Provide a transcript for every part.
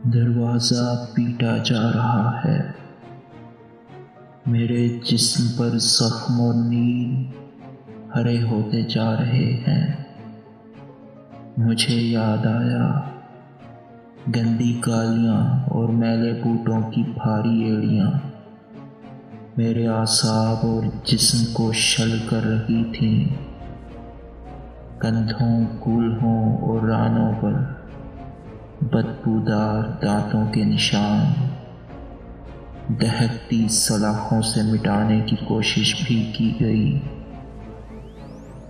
दरवाज़ा पीटा जा रहा है। मेरे जिस्म पर ज़ख्म और नील हरे होते जा रहे हैं। मुझे याद आया गंदी गालियाँ और मैले बूटों की भारी एड़ियाँ मेरे आसाब और जिस्म को शल कर रही थीं। कंधों, कूल्हों और रानों पर बदबूदार दांतों के निशान दहकती सलाखों से मिटाने की कोशिश भी की गई।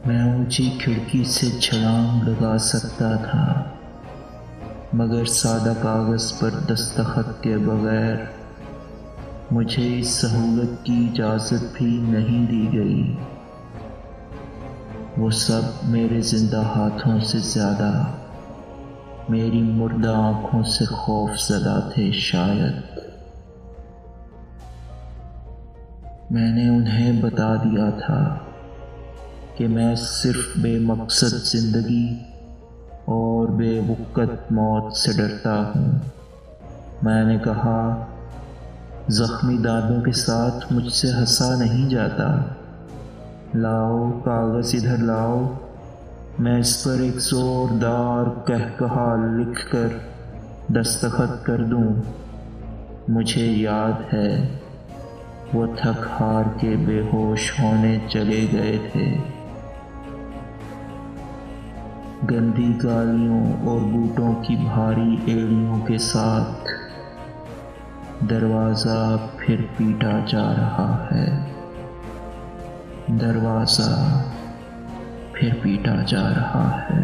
मैं ऊंची खिड़की से छलांग लगा सकता था, मगर सादा कागज़ पर दस्तखत के बगैर मुझे इस सहूलत की इजाज़त भी नहीं दी गई। वो सब मेरे जिंदा हाथों से ज़्यादा मेरी मुर्दा आँखों से खौफज़दा थे। शायद मैंने उन्हें बता दिया था कि मैं सिर्फ बेमकसद ज़िंदगी और बेवक़्त मौत से डरता हूँ। मैंने कहा, ज़ख्मी दांतों के साथ मुझसे हंसा नहीं जाता। लाओ कागज़, इधर लाओ, मैं इस पर एक ज़ोरदार कहकहा लिख कर दस्तखत कर दूँ। मुझे याद है वो थक हार के बेहोश होने चले गए थे। गंदी गालियों और बूटों की भारी एड़ियों के साथ दरवाज़ा फिर पीटा जा रहा है। दरवाज़ा फिर पीटा जा रहा है।